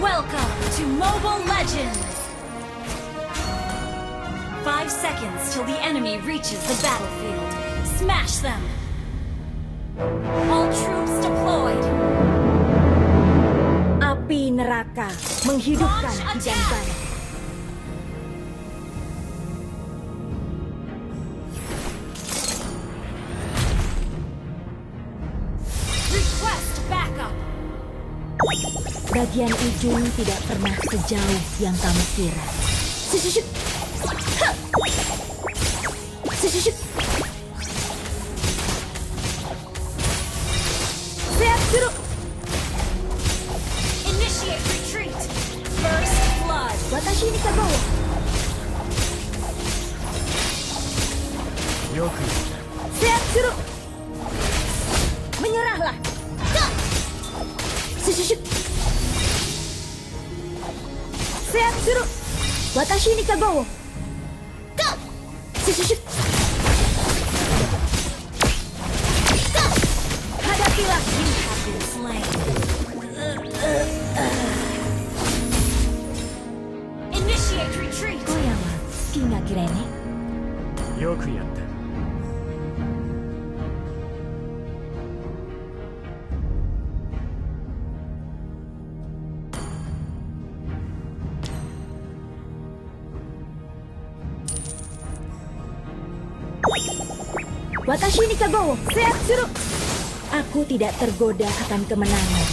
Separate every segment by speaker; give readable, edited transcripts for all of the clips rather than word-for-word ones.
Speaker 1: Welcome to Mobile Legends! 5 seconds till the enemy reaches the battlefield. Smash them! All troops deployed!
Speaker 2: Api neraka menghidupkan
Speaker 1: Launch
Speaker 2: Hidan
Speaker 1: attack!
Speaker 2: Banak.
Speaker 1: Request backup!
Speaker 2: Bagian ujung tidak pernah sejauh yang kamu kira. Susushuk. Ha! Susushuk. Siap suruh.
Speaker 1: Initiate retreat! First blood!
Speaker 2: Watashi ni kabawa.
Speaker 3: よく
Speaker 2: Siap suruh. Menyerahlah. Ha! Susushuk. Siap suruh. Watashi ni kabawa. Ha! Susushuk. Ha! Hadapilah.
Speaker 1: You have been slain. Initiate retreat!
Speaker 2: Koyama, suki ga kira ne?
Speaker 3: よくやった
Speaker 2: Watashi ni kabawa. Siap suruh. Aku tidak tergoda akan kemenangan.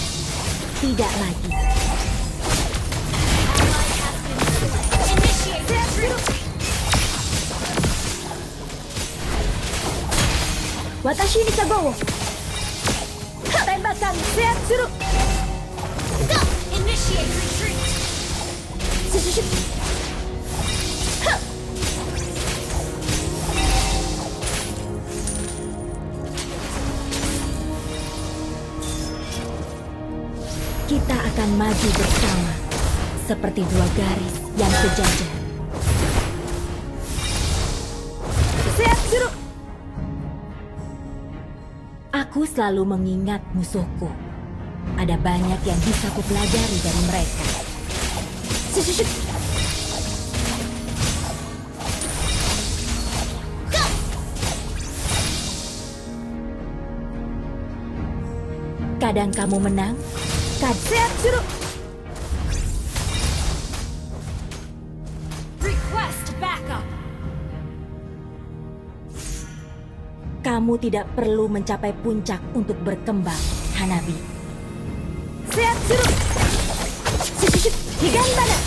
Speaker 2: Tidak lagi.
Speaker 1: Initiate retreat!
Speaker 2: Watashi ni kabawa. Ha! Tembakan. Siap suruh. Ha!
Speaker 1: Initiate retreat!
Speaker 2: Susushuk. Ha! Kita akan maju bersama seperti dua garis yang sejajar. Siap suruh. Aku selalu mengingat musuhku. Ada banyak yang bisa kupelajari dari mereka. Susushuk. Ha! Kadang kamu menang, siap suruh.
Speaker 1: Request backup!
Speaker 2: Kamu tidak perlu mencapai puncak untuk berkembang, Hanabi. Siap suruh. Susushuk. Hidan Banak.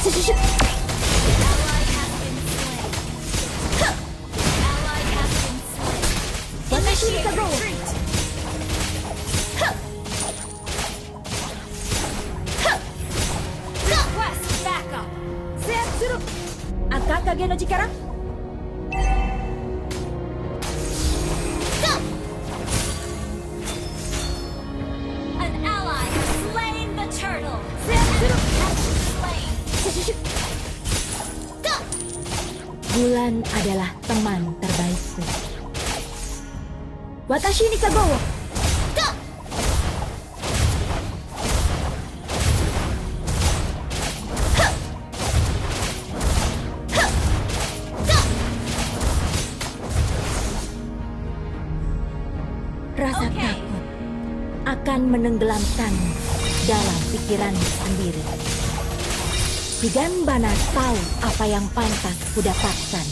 Speaker 2: Susushuk.
Speaker 1: Ally has been slain.
Speaker 2: Ha!
Speaker 1: Ally has been slain.
Speaker 2: Watashi ni
Speaker 1: Initiate
Speaker 2: kabawa.
Speaker 1: retreat!
Speaker 2: Ha! Ha!
Speaker 1: Request backup!
Speaker 2: Siap suruh. Akakage no Chikara. Ha!
Speaker 1: An ally has slain the turtle!
Speaker 2: Siap suruh.
Speaker 1: Has been slain!
Speaker 2: Susushuk. Ha! Bulan adalah teman terbaikku. Watashi ni kabawa. Ha! Ha! Ha! Ha! Rasa
Speaker 1: Oke.
Speaker 2: takut akan menenggelamkanmu dalam pikiranmu sendiri. Hidan Banak tahu apa yang pantas kudapatkan.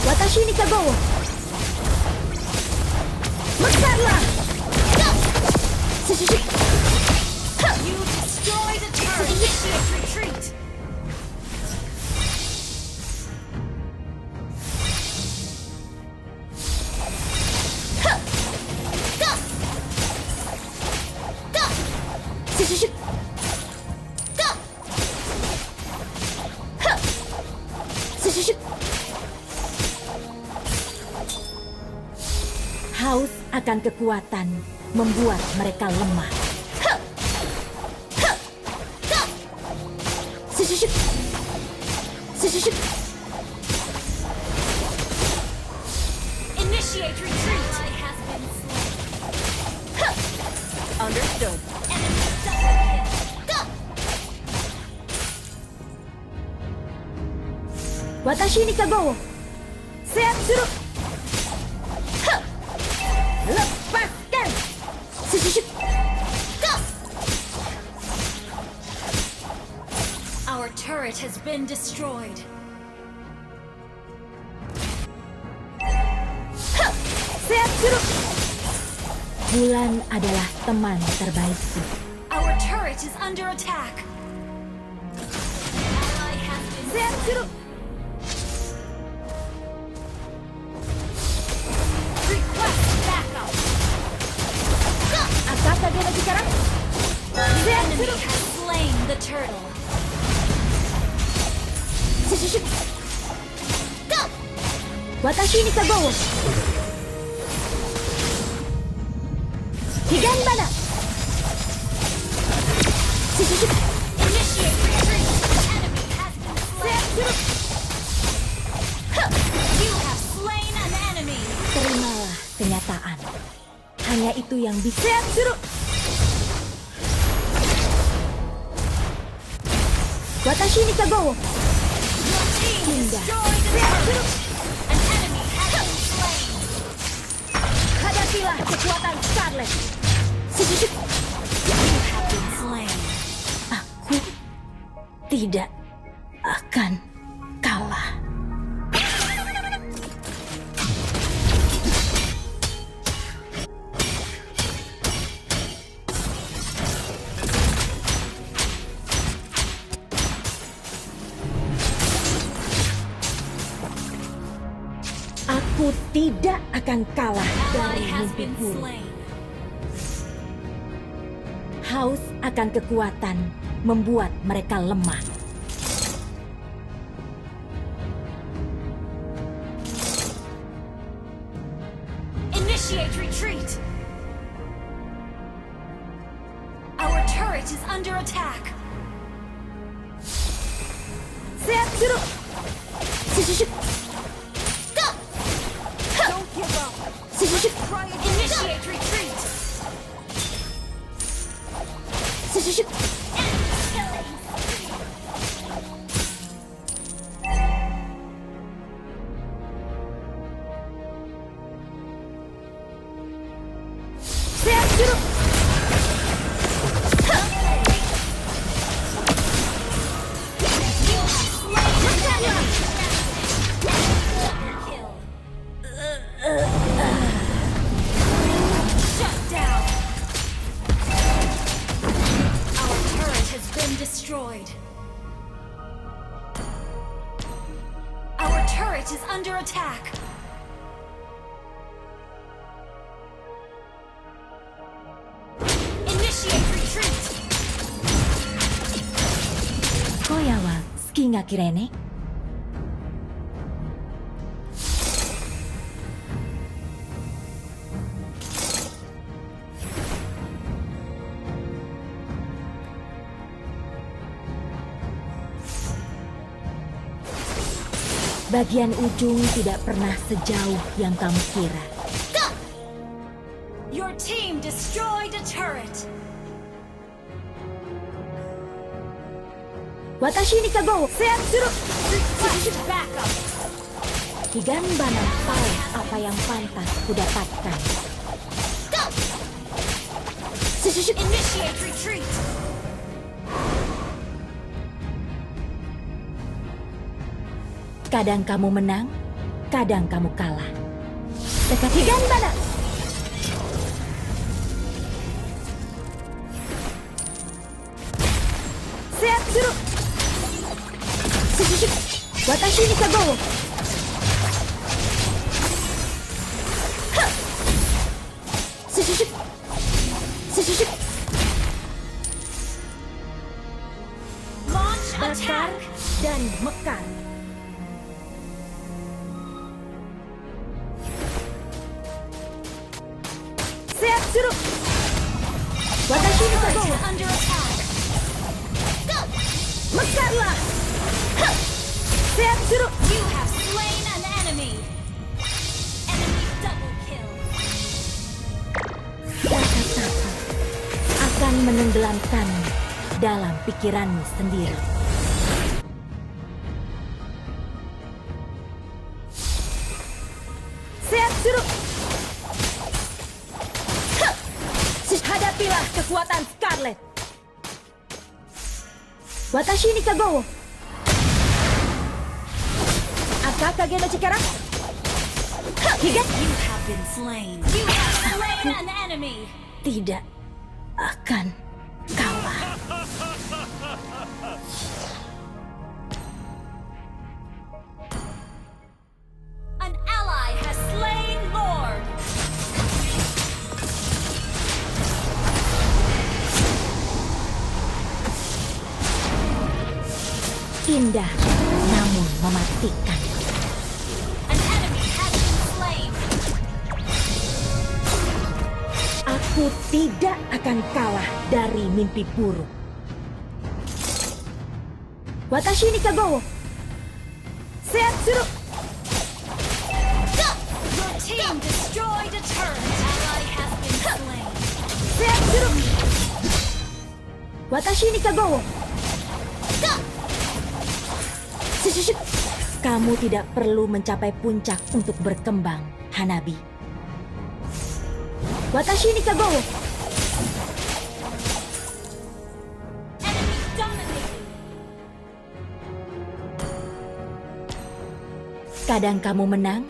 Speaker 2: Watashi ni kabawa. Mekarlah. Ha! Susushuk. Ha!
Speaker 1: You destroyed a turret! Initiate retreat!
Speaker 2: Ha! Ha! Ha! Susushuk. Ha! Ha! Susushuk. Haus akan kekuatan membuat mereka lemah. Ha! Ha! Ha! Susushuk. Susushuk.
Speaker 1: Initiate retreat! Ally has
Speaker 4: Understood.
Speaker 1: Enemy double kill.
Speaker 2: Watashi ni Kagowo. Seatsuru. Hah! Lepaskan. Sushushu.
Speaker 1: Our turret has been destroyed.
Speaker 2: Seatsuru. Bulan adalah teman terbaikku.
Speaker 1: Our turret is under attack. Ally has been
Speaker 2: Seatsuru.
Speaker 1: Request backup.
Speaker 2: Ataka dia lagi sekarang.
Speaker 1: The enemy
Speaker 2: Seatsuru.
Speaker 1: has slain the turtle.
Speaker 2: Sushushu. Watashi ni Kagowo. Higanbana. Sushushu.
Speaker 1: Initiate retreat. The enemy has been slain. You have slain an enemy.
Speaker 2: Terimalah kenyataan. Hanya itu yang bisa. Seatsuru. Watashi ni Kagowo.
Speaker 1: Your team
Speaker 2: Hinda.
Speaker 1: destroyed the turret. An enemy has been slain.
Speaker 2: Hadapilah kekuatan Scarlet. Sushushu.
Speaker 1: You have been slain.
Speaker 2: Aku tidak akan kalah. Aku tidak akan kalah
Speaker 1: Ally
Speaker 2: dari
Speaker 1: has
Speaker 2: mimpi
Speaker 1: been
Speaker 2: buruk.
Speaker 1: slain.
Speaker 2: Haus akan kekuatan membuat mereka lemah.
Speaker 1: Initiate retreat. Our turret is under attack.
Speaker 2: Seatsuru. Sushushu.
Speaker 4: Don't give up.
Speaker 2: Sushushu.
Speaker 1: Initiate retreat.
Speaker 2: Sushushu. Seatsuru.
Speaker 1: You have slain an enemy. Kill. Shut down. Our turret has been destroyed. Our turret is under attack. Initiate retreat.
Speaker 2: Koya wa suki ga kirene? Bagian ujung tidak pernah sejauh yang kamu kira.
Speaker 1: Your team destroyed a turret.
Speaker 2: Watashi ni Kagowo. Seatsuru.
Speaker 1: Request backup.
Speaker 2: Higanbana tahu apa yang pantas kudapatkan. Sushushu.
Speaker 1: Initiate retreat.
Speaker 2: Kadang kamu menang, kadang kamu kalah. Dekat Higanbana. Seatsuru. Sushushu. Watashi ni Kagowo. Sushushu. Sushushu.
Speaker 1: Launch
Speaker 2: Bakar
Speaker 1: attack.
Speaker 2: dan mekar. Seatsuru. Watashi ni
Speaker 1: Turret
Speaker 2: Kagowo.
Speaker 1: is under attack.
Speaker 2: Mekarlah. Seatsuru.
Speaker 1: You have slain an enemy. Enemy double kill.
Speaker 2: Kata-kata menenggelamkanmu dalam pikiranmu sendiri. Siap suruh. Hadapilah kekuatan Scarlet. Watashi ni Kagowo. Akakage no chikara. Higa.
Speaker 1: You have been slain. You have slain an enemy.
Speaker 2: Tidak akan kalah.
Speaker 1: An ally has slain Lord.
Speaker 2: Indah namun mematikan.
Speaker 1: An enemy has been slain.
Speaker 2: Aku tidak akan kalah dari mimpi buruk. Watashi ni Kagowo. Siap suruh.
Speaker 1: Your team destroyed a turret. Ally has been slain.
Speaker 2: Siap suruh. Watashi ni Kagowo. Shh. Kamu tidak perlu mencapai puncak untuk berkembang, Hanabi. Watashi ni Kagowo.
Speaker 1: Enemy dominated.
Speaker 2: Kadang kamu menang,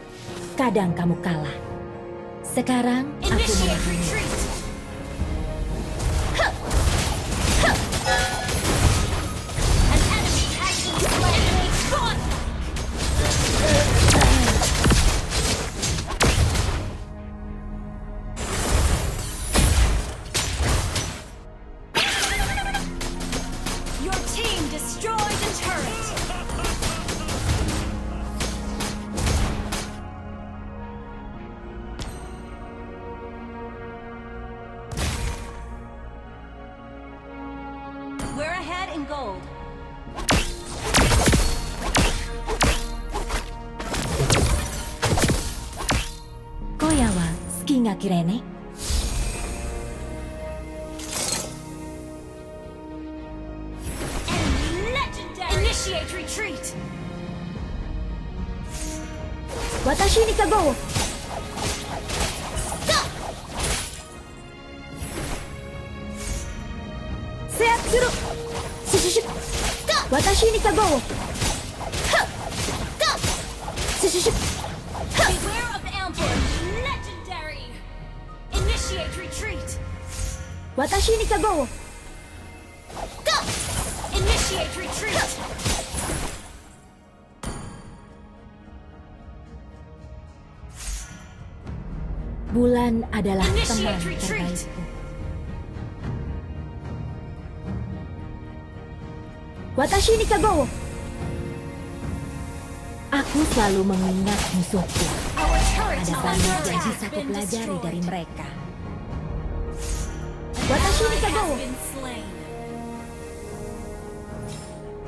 Speaker 2: kadang kamu kalah. Sekarang aku
Speaker 1: Initiate
Speaker 2: menahanmu.
Speaker 1: retreat. An enemy has been slain. Gone. Your team destroyed a turret. We're ahead in gold.
Speaker 2: Koya wa suki ga kirei ne?
Speaker 1: Enemy legendary. Initiate retreat.
Speaker 2: Watashi ni Kagowo. Siap suruh. Shh. Watashi ni Kagowo. Shh.
Speaker 1: Beware of ambush. Legendary. Initiate retreat.
Speaker 2: Watashi ni Kagowo.
Speaker 1: Initiate retreat.
Speaker 2: Bulan adalah
Speaker 1: Initiate
Speaker 2: teman
Speaker 1: retreat.
Speaker 2: terbaikku. Watashi ni Kagowo. Aku selalu mengingat musuhku.
Speaker 1: Our turret
Speaker 2: Ada
Speaker 1: is
Speaker 2: banyak
Speaker 1: under
Speaker 2: yang
Speaker 1: attack.
Speaker 2: bisa
Speaker 1: Been
Speaker 2: kupelajari dari
Speaker 1: destroyed.
Speaker 2: mereka.
Speaker 1: An
Speaker 2: Watashi ni
Speaker 1: ally
Speaker 2: Kagowo.
Speaker 1: has been slain.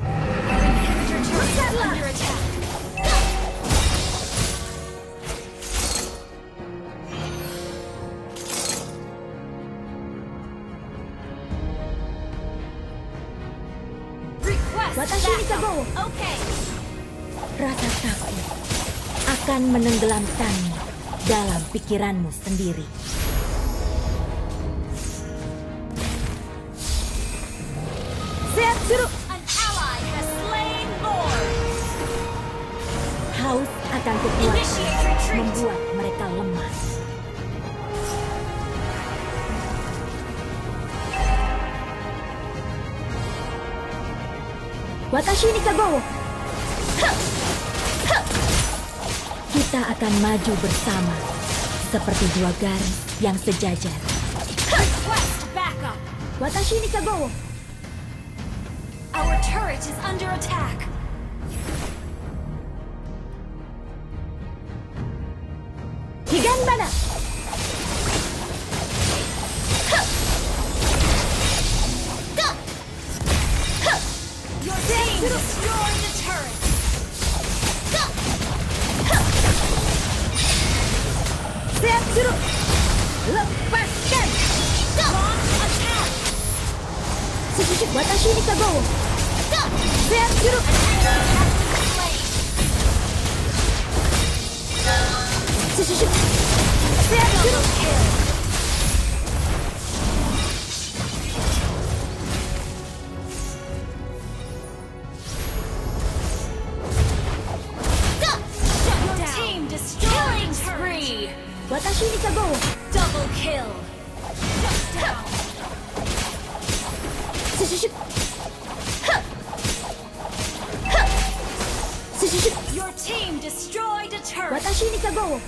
Speaker 1: Our inhibitor turret is under attack. Request
Speaker 2: Watashi ni
Speaker 1: backup.
Speaker 2: Kagowo.
Speaker 1: Okay.
Speaker 2: Rasa takut akan menenggelamkanmu dalam pikiranmu sendiri. Siap suruh.
Speaker 1: An ally has slain Lord.
Speaker 2: Haus akan kekuatan
Speaker 1: Initiate retreat.
Speaker 2: membuat mereka lemah. Watashi ni Kagowo. Kita akan maju bersama seperti dua garis yang sejajar.
Speaker 1: Request backup.
Speaker 2: Watashi ni Kagowo.
Speaker 1: Our turret is under attack.
Speaker 2: Higanbana.
Speaker 1: Your team destroyed the turret.
Speaker 2: Siap suruh. Lepaskan.
Speaker 1: Launch attack.
Speaker 2: Watashi ni kago. Seat Shuru. Shushu. Seat Shuru.
Speaker 1: Your team destroying spree.
Speaker 2: Watashi ni kago.
Speaker 1: Double kill. Shut down.
Speaker 2: Shushu. Shushu.
Speaker 1: Your team destroyed a turret.
Speaker 2: Watashi ni kago.